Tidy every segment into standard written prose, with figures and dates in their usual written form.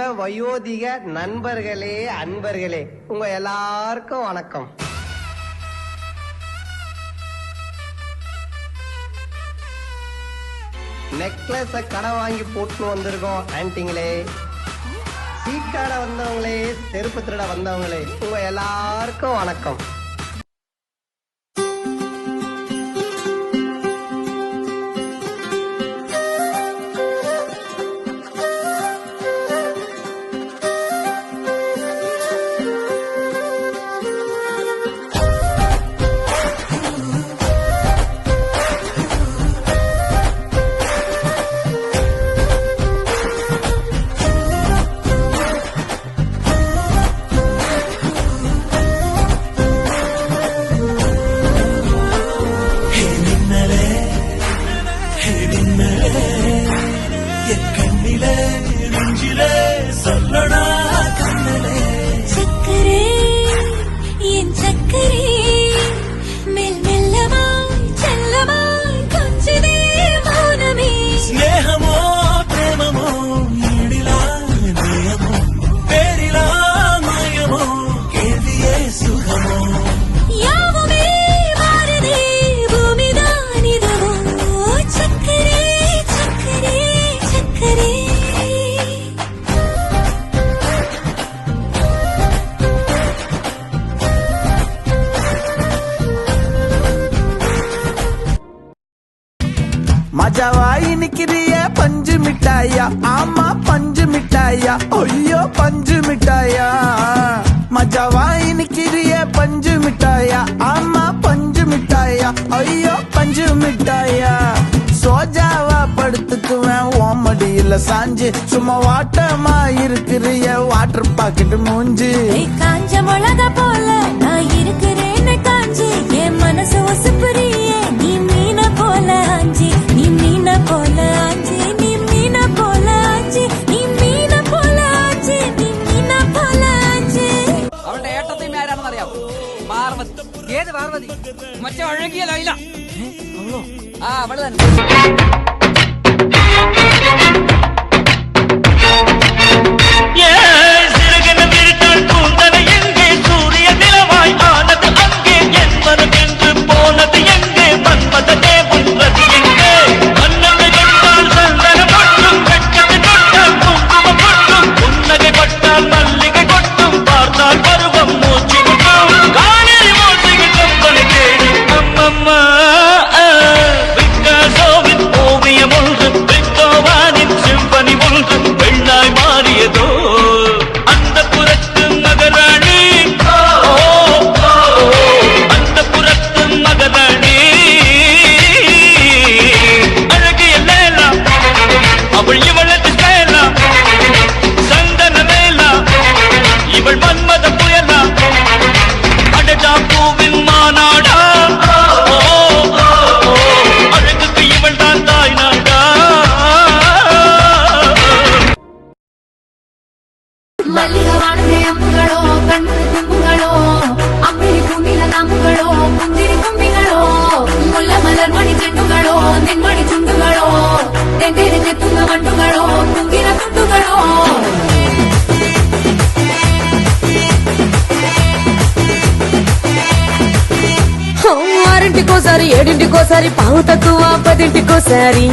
வயோதிக நண்பர்களே, அன்பர்களே, உங்க எல்லாருக்கும் வணக்கம். நெக்லஸ கடன் வாங்கி போட்டு வந்திருக்கோம் ஆன்ட்டிங்களே, சீக்காட வந்தவங்களே, செருப்பு திருட வந்தவங்களே, உங்க எல்லாருக்கும் வணக்கம். மஜாவாயி நிக்கிறிய பஞ்சு மிட்டாயா, ஆமா பஞ்சு மிட்டாயா, ஐயோ பஞ்சு மிட்டாயா. மஜாவாயி நிக்கிறிய பஞ்சு மிட்டாயா, ஆமா பஞ்சு மிட்டாயா, ஐயோ பஞ்சு மிட்டாயா. சோஜாவா படுத்துக்குவேன் ஓமடியில சாஞ்சு, சும்மா வாட்டமா இருக்கிறிய வாட்டர் பாக்கெட் மூஞ்சி. காஞ்ச மிளகா போல நான் இருக்கிறேன்னு காஞ்சி, என் மனசு ஒசுப்புறிய நீ மீன போல ஆஞ்சி, நீ மீன போல ஆஞ்சி, நீ மீன போல ஆஞ்சி, நீ மீன போல ஆஞ்சி, நீ மீன போல ஆஞ்சி. അവളുടെ ഏട്ടത്തെയും ആരാണെന്ന് അറിയാം? പാർവതി. ഏത് പാർവതി? മറ്റേ ഒഴകിയ ലൈല. ആ അവള് തന്നെ. മല്ലികവാണത്തെ അമ്പുകളോ കണ്ണു തുമ്പുകളോ അമ്പിളി കുന്നില നാമ്പുകളോ പുഞ്ചിരി കുമ്പികളോ മുല്ല മലർമണി ചെണ്ടുകളോ നെന്മണി ചുണ്ടുകളോ തെണ്ടെടുത്തെത്തുന്ന വണ്ടുകളോ കുങ്കില തുണ്ടുകളോ. ఆరింటికోసారి ఏడింటికోసారి పావు తక్కువ 10ంటికోసారి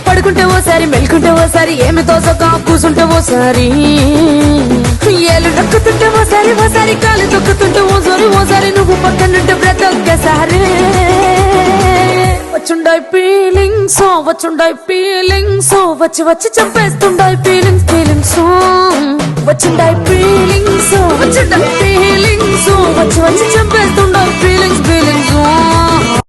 పడుకుంటే ఓసారి మెలుకుంటే ఓసారి ఏమి తోసక కూసుంటే ఓసారి ఏళ్ళు నొక్కుతుంటే ఓసారి ఓసారి కాలు తొక్కుతుంటే ఓసారి నువ్వు పక్కనుంటే బ్రతొక్కసారి. వచ్చుండాయి ఫీలింగ్స్ వచ్చి వచ్చి చంపేస్తుండాయి ఫీలింగ్స్ వచ్చుండాయి ఫీలింగ్స్ వచ్చి వచ్చి చంపేస్తుండాయి ఫీలింగ్స్.